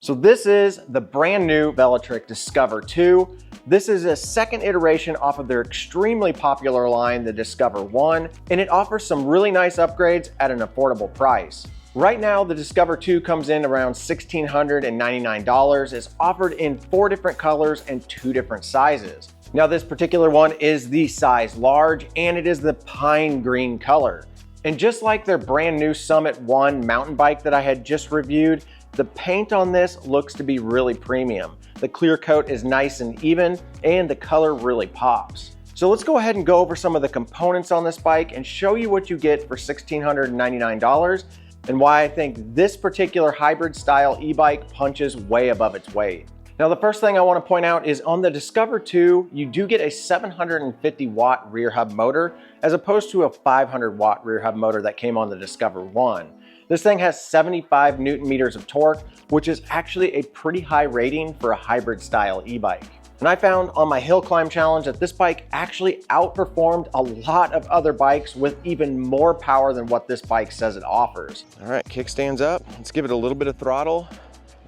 So this is the brand new Velotric Discover 2. This is a second iteration off of their extremely popular line, the Discover 1, and it offers some really nice upgrades at an affordable price. Right now, the Discover 2 comes in around $1,699. It's offered in 4 different colors and 2 different sizes. Now this particular one is the size large and it is the pine green color. And just like their brand new Summit 1 mountain bike that I had just reviewed, the paint on this looks to be really premium. The clear coat is nice and even, and the color really pops. So let's go ahead and go over some of the components on this bike and show you what you get for $1,699 and why I think this particular hybrid style e-bike punches way above its weight. Now the first thing I want to point out is on the Discover 2, you do get a 750 watt rear hub motor as opposed to a 500 watt rear hub motor that came on the Discover 1. This thing has 75 Newton meters of torque, which is actually a pretty high rating for a hybrid style e-bike. And I found on my hill climb challenge that this bike actually outperformed a lot of other bikes with even more power than what this bike says it offers. All right, kickstand's up. Let's give it a little bit of throttle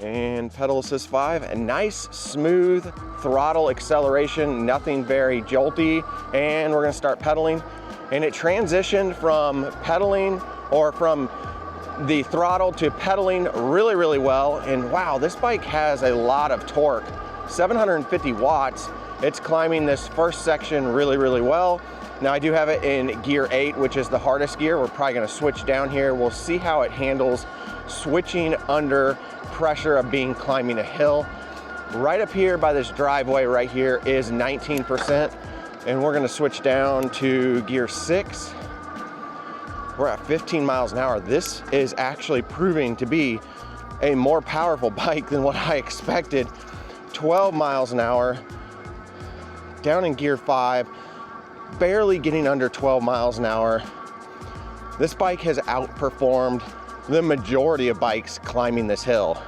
and pedal assist 5. A nice smooth throttle acceleration, nothing very jolty. And we're gonna start pedaling. And it transitioned from pedaling or from the throttle to pedaling really well. And wow, this bike has a lot of torque, 750 watts. It's climbing this first section really well. Now I do have it in gear 8, which is the hardest gear. We're probably gonna switch down here. We'll see how it handles switching under pressure of climbing a hill. Right up here by this driveway right here is 19%. And we're gonna switch down to gear 6. We're at 15 miles an hour. This is actually proving to be a more powerful bike than what I expected. 12 miles an hour, down in gear 5, barely getting under 12 miles an hour. This bike has outperformed the majority of bikes climbing this hill.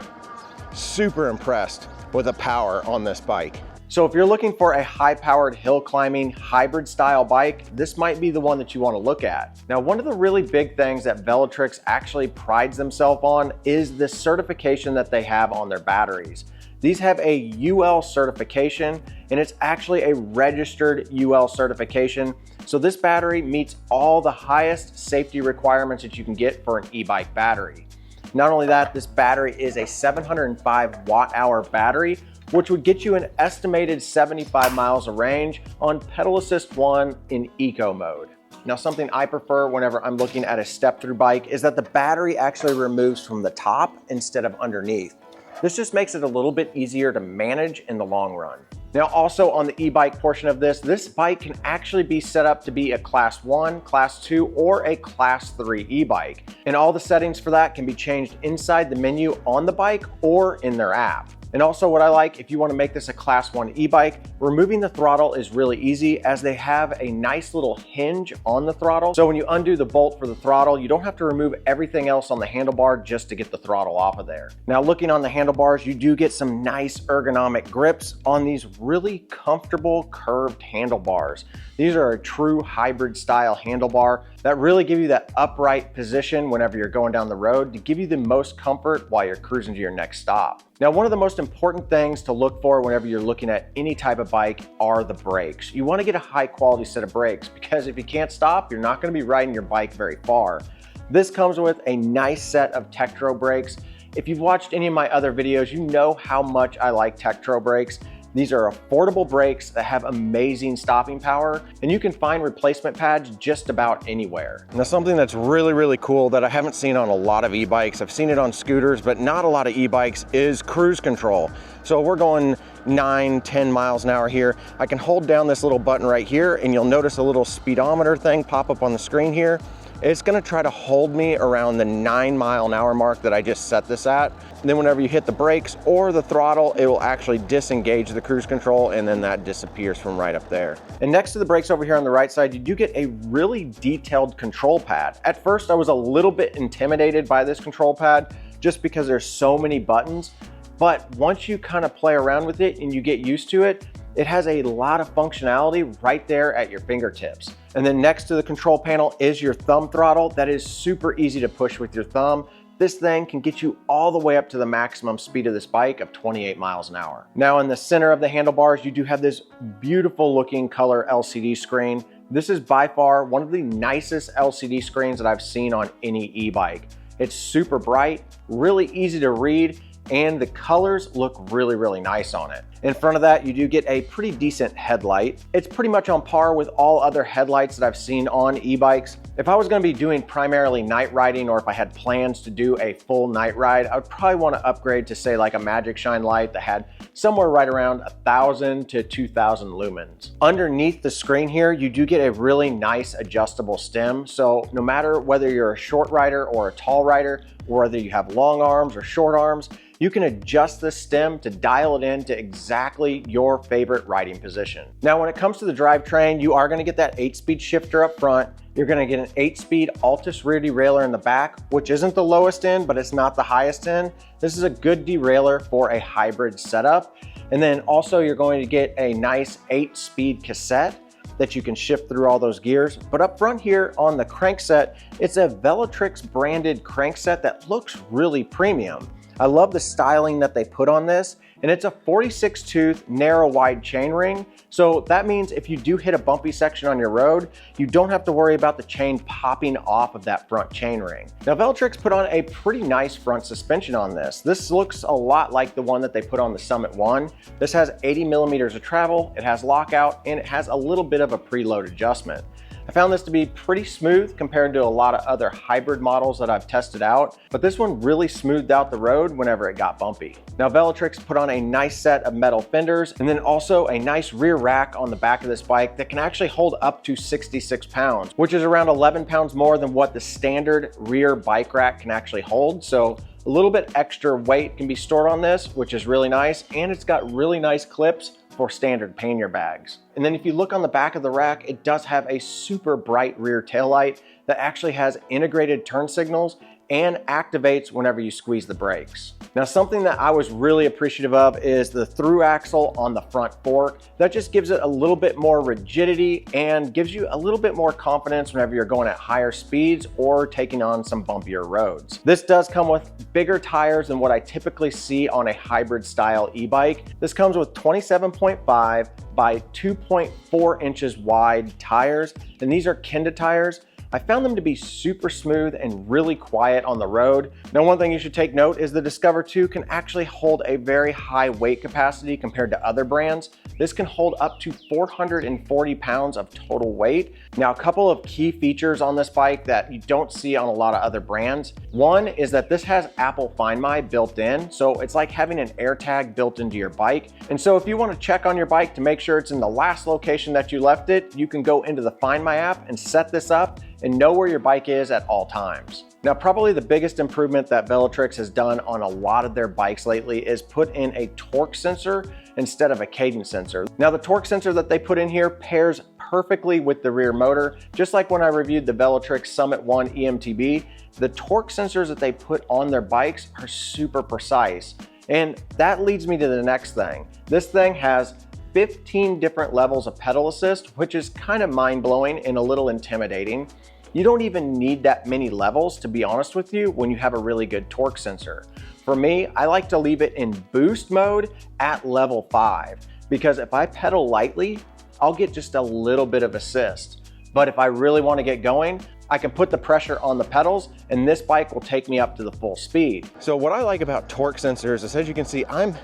Super impressed with the power on this bike. So if you're looking for a high-powered hill climbing hybrid style bike, this might be the one that you want to look at. Now, one of the really big things that Velotric actually prides themselves on is the certification that they have on their batteries. These have a UL certification, and it's actually a registered UL certification. So this battery meets all the highest safety requirements that you can get for an e-bike battery. Not only that, this battery is a 705 watt-hour battery, which would get you an estimated 75 miles of range on pedal assist 1 in eco mode. Now, something I prefer whenever I'm looking at a step-through bike is that the battery actually removes from the top instead of underneath. This just makes it a little bit easier to manage in the long run. Now, also on the e-bike portion of this bike can actually be set up to be a class 1, class 2, or a class 3 e-bike. And all the settings for that can be changed inside the menu on the bike or in their app. And also what I like, if you want to make this a class 1 e-bike, removing the throttle is really easy as they have a nice little hinge on the throttle. So when you undo the bolt for the throttle, you don't have to remove everything else on the handlebar just to get the throttle off of there. Now looking on the handlebars, you do get some nice ergonomic grips on these really comfortable curved handlebars. These are a true hybrid style handlebar that really give you that upright position whenever you're going down the road to give you the most comfort while you're cruising to your next stop. Now, one of the most important things to look for whenever you're looking at any type of bike are the brakes. You want to get a high quality set of brakes because if you can't stop, you're not going to be riding your bike very far. This comes with a nice set of Tektro brakes. If you've watched any of my other videos, you know how much I like Tektro brakes. These are affordable brakes that have amazing stopping power, and you can find replacement pads just about anywhere. Now, something that's really cool that I haven't seen on a lot of e-bikes, I've seen it on scooters, but not a lot of e-bikes, is cruise control. So we're going 9-10 miles an hour here. I can hold down this little button right here, and you'll notice a little speedometer thing pop up on the screen here. It's gonna try to hold me around the 9 mile an hour mark that I just set this at. And then whenever you hit the brakes or the throttle, it will actually disengage the cruise control, and then that disappears from right up there. And next to the brakes over here on the right side, you do get a really detailed control pad. At first, I was a little bit intimidated by this control pad just because there's so many buttons. But once you kind of play around with it and you get used to it, it has a lot of functionality right there at your fingertips. And then next to the control panel is your thumb throttle that is super easy to push with your thumb. this thing can get you all the way up to the maximum speed of this bike of 28 miles an hour. Now in the center of the handlebars, you do have this beautiful looking color LCD screen. This is by far one of the nicest LCD screens that I've seen on any e-bike. It's super bright, really easy to read, and the colors look really, really nice on it. In front of that, you do get a pretty decent headlight. It's pretty much on par with all other headlights that I've seen on e-bikes. If I was gonna be doing primarily night riding, or if I had plans to do a full night ride, I would probably wanna upgrade to say like a Magic Shine light that had somewhere right around 1,000 to 2,000 lumens. Underneath the screen here, you do get a really nice adjustable stem. So no matter whether you're a short rider or a tall rider, or whether you have long arms or short arms, you can adjust this stem to dial it in to exactly your favorite riding position. Now, when it comes to the drivetrain, you are gonna get that 8-speed shifter up front. You're gonna get an 8-speed Altus rear derailleur in the back, which isn't the lowest end, but it's not the highest end. This is a good derailleur for a hybrid setup. And then also you're going to get a nice 8-speed cassette that you can shift through all those gears. But up front here on the crankset, it's a Velotric branded crankset that looks really premium. I love the styling that they put on this, and it's a 46 tooth narrow wide chainring. So that means if you do hit a bumpy section on your road, you don't have to worry about the chain popping off of that front chainring. Now Velotric put on a pretty nice front suspension on this. This looks a lot like the one that they put on the Summit 1. This has 80 millimeters of travel, it has lockout, and it has a little bit of a preload adjustment. I found this to be pretty smooth compared to a lot of other hybrid models that I've tested out, but this one really smoothed out the road whenever it got bumpy. Now Velotric put on a nice set of metal fenders, and then also a nice rear rack on the back of this bike that can actually hold up to 66 pounds, which is around 11 pounds more than what the standard rear bike rack can actually hold. So a little bit extra weight can be stored on this, which is really nice, and it's got really nice clips for standard pannier bags. And then if you look on the back of the rack, it does have a super bright rear taillight that actually has integrated turn signals and activates whenever you squeeze the brakes. Now, something that I was really appreciative of is the through axle on the front fork. That just gives it a little bit more rigidity and gives you a little bit more confidence whenever you're going at higher speeds or taking on some bumpier roads. This does come with bigger tires than what I typically see on a hybrid style e-bike. This comes with 27.5 by 2.4 inches wide tires, and these are Kenda tires. I found them to be super smooth and really quiet on the road. Now, one thing you should take note is the Discover 2 can actually hold a very high weight capacity compared to other brands. This can hold up to 440 pounds of total weight. Now, a couple of key features on this bike that you don't see on a lot of other brands. One is that this has Apple Find My built in, so it's like having an AirTag built into your bike. And so if you want to check on your bike to make sure it's in the last location that you left it, you can go into the Find My app and set this up and know where your bike is at all times. Now, probably the biggest improvement that Velotric has done on a lot of their bikes lately is put in a torque sensor instead of a cadence sensor. Now, the torque sensor that they put in here pairs perfectly with the rear motor. Just like when I reviewed the Velotric Summit 1 EMTB, the torque sensors that they put on their bikes are super precise. And that leads me to the next thing. This thing has 15 different levels of pedal assist, which is kind of mind-blowing and a little intimidating. You don't even need that many levels, to be honest with you, when you have a really good torque sensor. For me, I like to leave it in boost mode at level 5, because if I pedal lightly, I'll get just a little bit of assist. But if I really want to get going, I can put the pressure on the pedals and this bike will take me up to the full speed. So what I like about torque sensors is, as you can see, I'm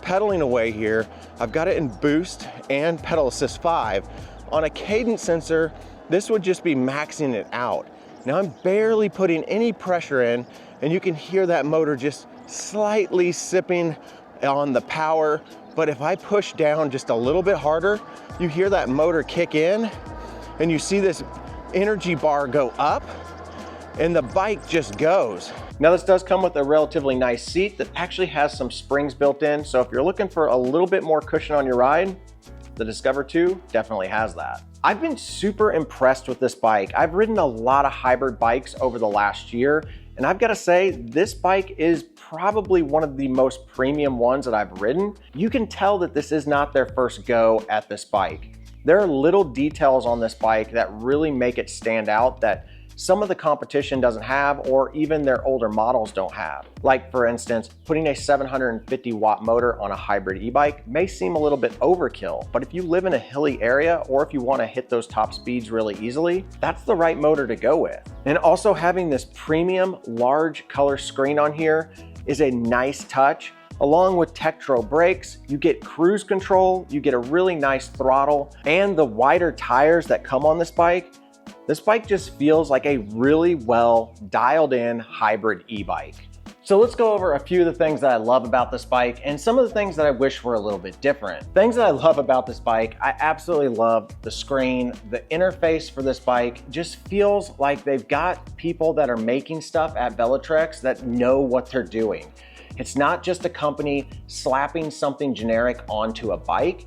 pedaling away here. I've got it in boost and pedal assist 5. On a cadence sensor, this would just be maxing it out. Now I'm barely putting any pressure in, and you can hear that motor just slightly sipping on the power. But if I push down just a little bit harder, you hear that motor kick in, and you see this energy bar go up, and the bike just goes. Now, this does come with a relatively nice seat that actually has some springs built in. So if you're looking for a little bit more cushion on your ride, the Discover 2 definitely has that. I've been super impressed with this bike. I've ridden a lot of hybrid bikes over the last year, and I've got to say, this bike is probably one of the most premium ones that I've ridden. You can tell that this is not their first go at this bike. There are little details on this bike that really make it stand out that some of the competition doesn't have, or even their older models don't have. Like for instance, putting a 750 watt motor on a hybrid e-bike may seem a little bit overkill, but if you live in a hilly area or if you want to hit those top speeds really easily, that's the right motor to go with. And also having this premium large color screen on here is a nice touch. Along with Tektro brakes, you get cruise control, you get a really nice throttle, and the wider tires that come on this bike just feels like a really well dialed in hybrid e-bike. So let's go over a few of the things that I love about this bike and some of the things that I wish were a little bit different. Things that I love about this bike, I absolutely love the screen. The interface for this bike just feels like they've got people that are making stuff at Velotric that know what they're doing. It's not just a company slapping something generic onto a bike.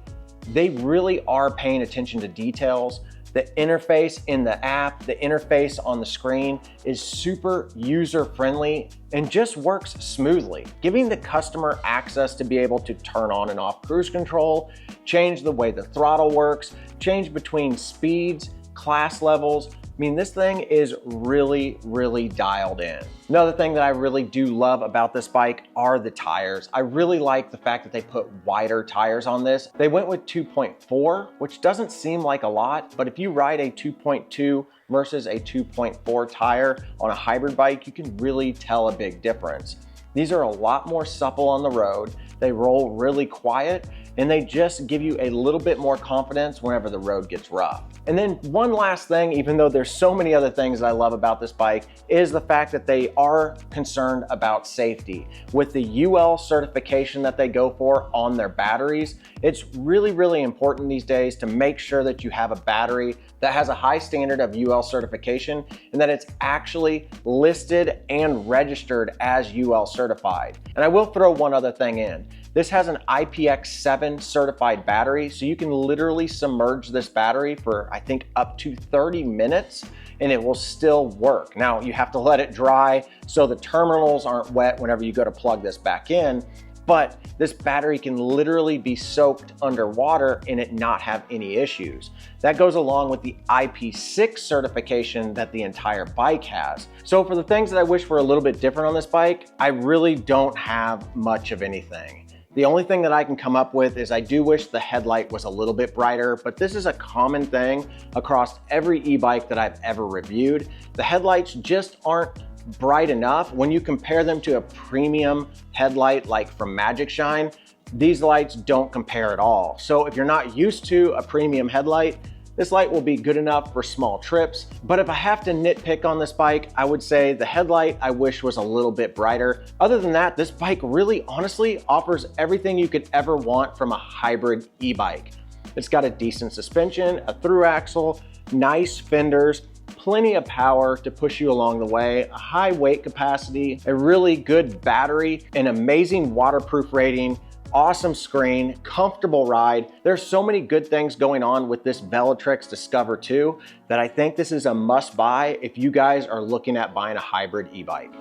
They really are paying attention to details. The interface in the app, the interface on the screen is super user-friendly and just works smoothly, giving the customer access to be able to turn on and off cruise control, change the way the throttle works, change between speeds, class levels. I mean, this thing is really, really dialed in. Another thing that I really do love about this bike are the tires. I really like the fact that they put wider tires on this. They went with 2.4, which doesn't seem like a lot, but if you ride a 2.2 versus a 2.4 tire on a hybrid bike, you can really tell a big difference. These are a lot more supple on the road. They roll really quiet, and they just give you a little bit more confidence whenever the road gets rough. And then one last thing, even though there's so many other things that I love about this bike, is the fact that they are concerned about safety. With the UL certification that they go for on their batteries, it's really, really important these days to make sure that you have a battery that has a high standard of UL certification and that it's actually listed and registered as UL certified. And I will throw one other thing in. This has an IPX7 certified battery, so you can literally submerge this battery for, I think, up to 30 minutes and it will still work. Now, you have to let it dry so the terminals aren't wet whenever you go to plug this back in, but this battery can literally be soaked underwater and it not have any issues. That goes along with the IP6 certification that the entire bike has. So for the things that I wish were a little bit different on this bike, I really don't have much of anything. The only thing that I can come up with is I do wish the headlight was a little bit brighter, but this is a common thing across every e-bike that I've ever reviewed. The headlights just aren't bright enough. When you compare them to a premium headlight like from Magic Shine, these lights don't compare at all. So if you're not used to a premium headlight, this light will be good enough for small trips. But if I have to nitpick on this bike, I would say the headlight I wish was a little bit brighter. Other than that, this bike really honestly offers everything you could ever want from a hybrid e-bike. It's got a decent suspension, a through axle, nice fenders, plenty of power to push you along the way, a high weight capacity, a really good battery, an amazing waterproof rating, awesome screen, comfortable ride. There's so many good things going on with this Velotric Discover 2 that I think this is a must buy if you guys are looking at buying a hybrid e-bike.